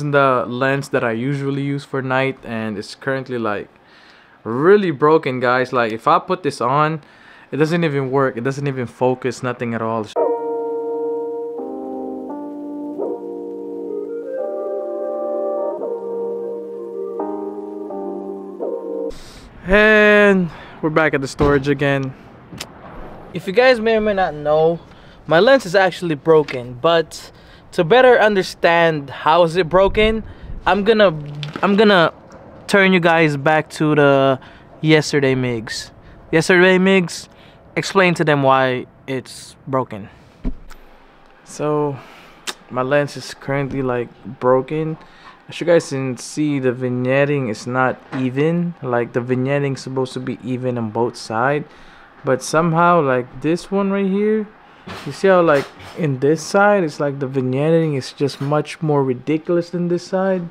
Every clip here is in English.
is the lens that I usually use for night, and it's currently like really broken, guys. Like if I put this on, it doesn't even work. It doesn't even focus, nothing at all. And we're back at the storage again. If you guys may or may not know, my lens is actually broken, but to better understand how is it broken, I'm gonna turn you guys back to the yesterday MIGs. Yesterday MIGs, explain to them why it's broken. So my lens is currently like broken. As you guys can see, the vignetting is not even. Like the vignetting is supposed to be even on both sides, but somehow like this one right here, you see how like in this side it's like the vignetting is just much more ridiculous than this side,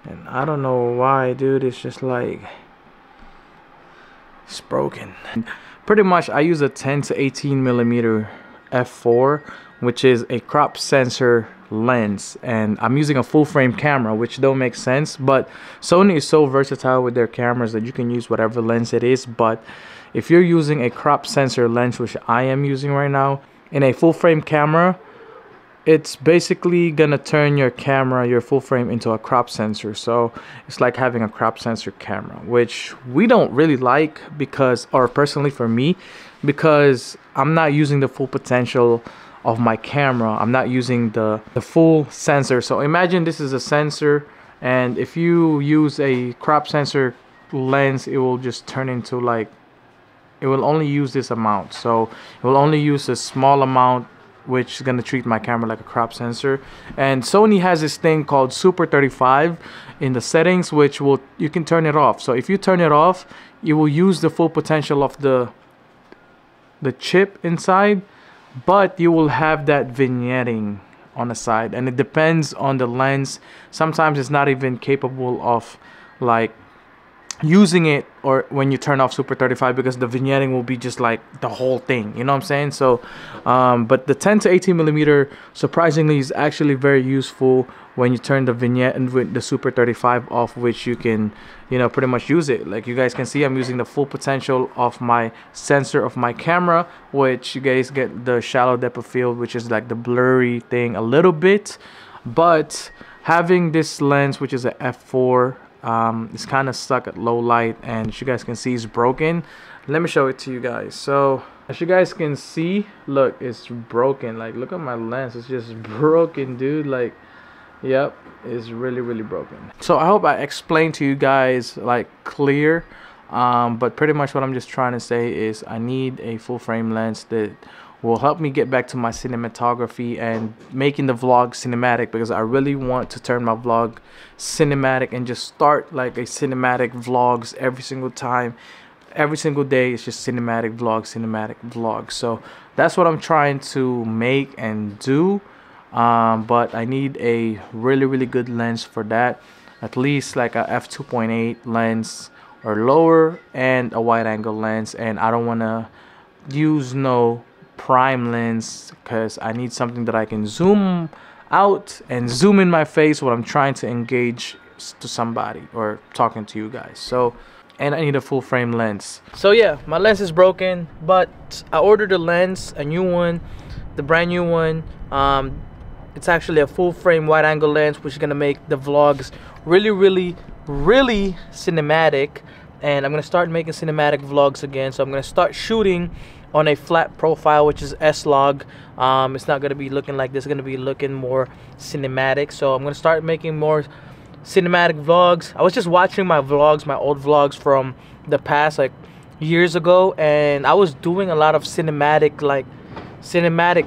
and I don't know why, dude. It's just like it's broken. Pretty much I use a 10 to 18 millimeter f4, which is a crop sensor lens, and I'm using a full frame camera, which don't make sense, but Sony is so versatile with their cameras that you can use whatever lens it is. But if you're using a crop sensor lens, which I am using right now, in a full frame camera, it's basically gonna turn your camera, your full frame, into a crop sensor. So it's like having a crop sensor camera, which we don't really like, because, or personally for me, because I'm not using the full potential of my camera. I'm not using the full sensor. So imagine this is a sensor, and if you use a crop sensor lens, it will just turn into like, it will only use this amount. So it will only use a small amount, which is going to treat my camera like a crop sensor. And Sony has this thing called Super 35 in the settings, which will, you can turn it off. So if you turn it off, you will use the full potential of the chip inside, but you will have that vignetting on the side, and it depends on the lens. Sometimes it's not even capable of like using it, or when you turn off Super 35, because the vignetting will be just like the whole thing, you know what I'm saying? So but the 10 to 18 millimeter surprisingly is actually very useful when you turn the vignette and with the Super 35 off, which you can, you know, pretty much use it. Like you guys can see, I'm using the full potential of my sensor of my camera, which you guys get the shallow depth of field, which is like the blurry thing a little bit. But having this lens, which is a f4, it's kind of stuck at low light, and as you guys can see, it's broken. Let me show it to you guys. So as you guys can see, look, it's broken. Like look at my lens, it's just broken, dude. Like, yep, it's really broken. So I hope I explained to you guys like clear, but pretty much what I'm just trying to say is I need a full frame lens that will help me get back to my cinematography and making the vlog cinematic, because I really want to turn my vlog cinematic and just start like a cinematic vlogs every single time, every single day. It's just cinematic vlog. So that's what I'm trying to make and do. But I need a really good lens for that, at least like a f2.8 lens or lower, and a wide angle lens. And I don't want to use no prime lens, because I need something that I can zoom out and zoom in my face when I'm trying to engage to somebody or talking to you guys. So, and I need a full frame lens. So yeah, my lens is broken, but I ordered a lens, a new one, the brand new one. It's actually a full frame wide angle lens, which is gonna make the vlogs really cinematic. And I'm gonna start making cinematic vlogs again. So I'm gonna start shooting on a flat profile, which is S-Log. It's not gonna be looking like this, it's gonna be looking more cinematic. So I'm gonna start making more cinematic vlogs. I was just watching my vlogs, my old vlogs from the past like years ago, and I was doing a lot of cinematic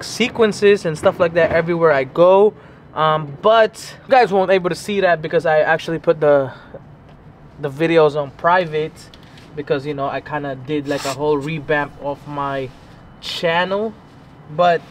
sequences and stuff like that everywhere I go. But you guys won't able to see that because I actually put the videos on private, because you know I kind of did like a whole revamp of my channel. But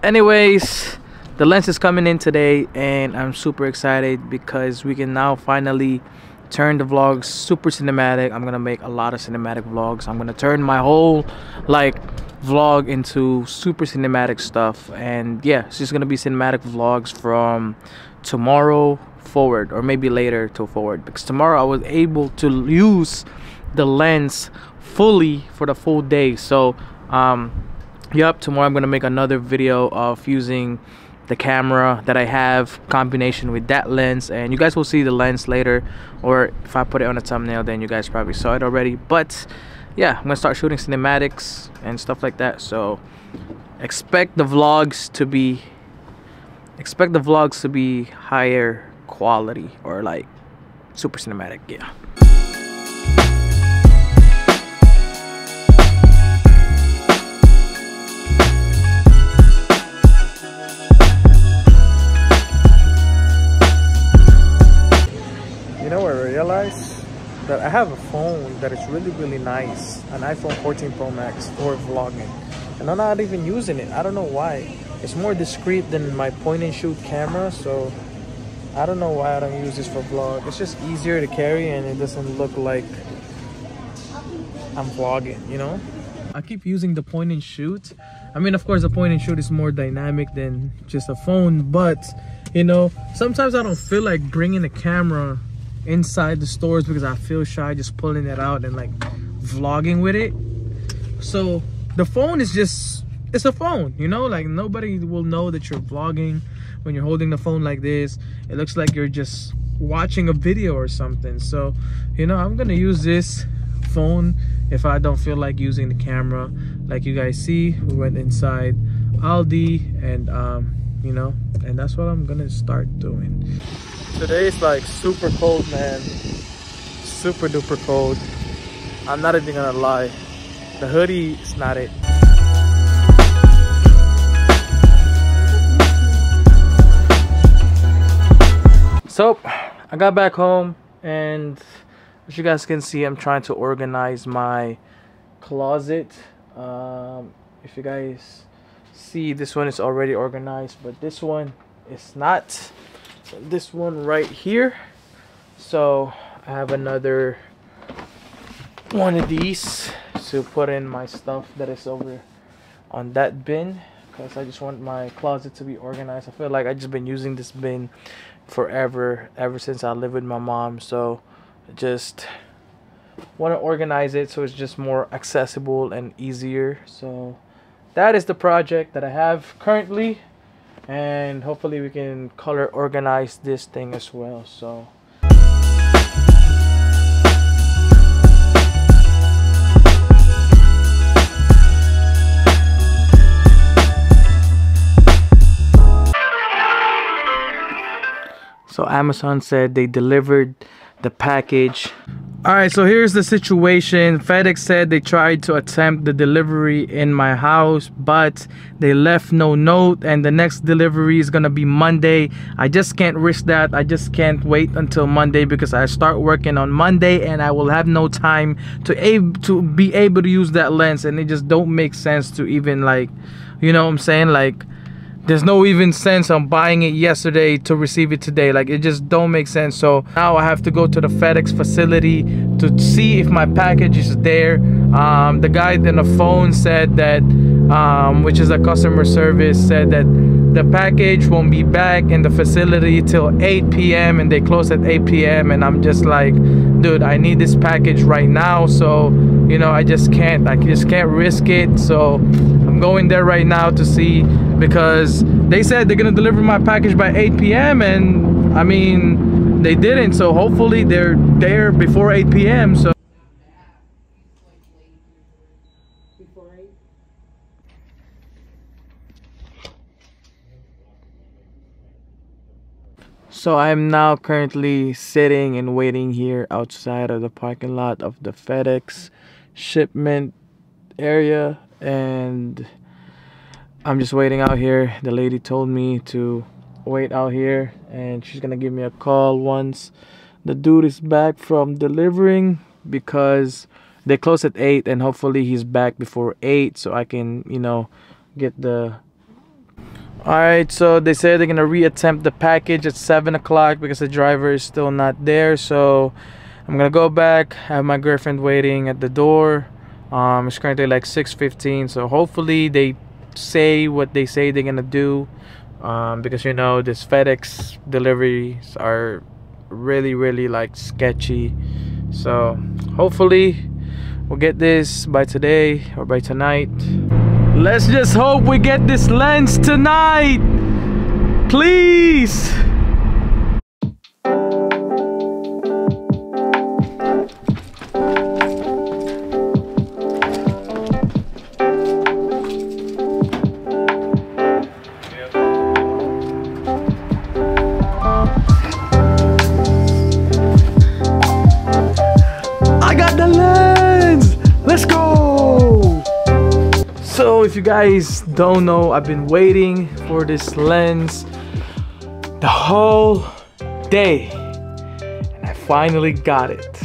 anyways, the lens is coming in today, and I'm super excited because we can now finally turn the vlogs super cinematic. I'm gonna make a lot of cinematic vlogs. I'm gonna turn my whole like vlog into super cinematic stuff, and yeah, it's just gonna be cinematic vlogs from tomorrow forward, or maybe later to forward, because tomorrow I was able to use the lens fully for the full day. So yep, tomorrow I'm gonna make another video of using the camera that I have combination with that lens, and you guys will see the lens later, or if I put it on a thumbnail then you guys probably saw it already. But yeah, I'm gonna start shooting cinematics and stuff like that, so expect the vlogs to be higher quality, or like super cinematic. Yeah. You know what I realized? That I have a phone that is really nice, an iPhone 14 Pro Max for vlogging, and I'm not even using it. I don't know why. It's more discreet than my point and shoot camera, so I don't know why I don't use this for vlog. It's just easier to carry, and it doesn't look like I'm vlogging, you know? I keep using the point and shoot. I mean, of course the point and shoot is more dynamic than just a phone, but you know, sometimes I don't feel like bringing a camera inside the stores because I feel shy just pulling it out and like vlogging with it. So the phone is just, it's a phone, you know, like nobody will know that you're vlogging when you're holding the phone like this. It looks like you're just watching a video or something. So you know, I'm gonna use this phone if I don't feel like using the camera. Like you guys see, we went inside Aldi, and you know, and that's what I'm gonna start doing. Today is like super cold, man. Super duper cold. I'm not even gonna lie, the hoodie is not it. So I got back home, and as you guys can see, I'm trying to organize my closet. If you guys see, this one is already organized, but this one is not. So this one right here. So I have another one of these to put in my stuff that is over on that bin, because I just want my closet to be organized. I feel like I've just been using this bin forever, ever since I lived with my mom. So I just want to organize it so it's just more accessible and easier. So that is the project that I have currently, and hopefully we can color organize this thing as well. So Amazon said they delivered the package. Alright, so here's the situation. FedEx said they tried to attempt the delivery in my house, but they left no note, and the next delivery is gonna be Monday. I just can't risk that. I just can't wait until Monday, because I start working on Monday and I will have no time to be able to use that lens, and it just don't make sense to even, like, you know what I'm saying, like there's no even sense on buying it yesterday to receive it today. Like, it just don't make sense. So now I have to go to the FedEx facility to see if my package is there. The guy on the phone said that, which is a customer service, said that the package won't be back in the facility till 8 p.m. and they close at 8 p.m. and I'm just like, dude, I need this package right now. So, you know, I just can't risk it. So I'm going there right now to see, because they said they're gonna deliver my package by 8 p.m. and I mean, they didn't. So hopefully they're there before 8 p.m. So I'm now currently sitting and waiting here outside of the parking lot of the FedEx shipment area, and I'm just waiting out here. The lady told me to wait out here, and she's gonna give me a call once the dude is back from delivering, because they close at 8 and hopefully he's back before 8 so I can, you know, get the... Alright, so they said they're gonna reattempt the package at 7 o'clock because the driver is still not there. So I'm gonna go back, have my girlfriend waiting at the door. It's currently like 6:15, so hopefully they say what they say they're gonna do, because you know this FedEx deliveries are really like sketchy. So hopefully we'll get this by today or by tonight. Let's just hope we get this lens tonight, please. I got the lens. Let's go. So if you guys don't know, I've been waiting for this lens the whole day and I finally got it.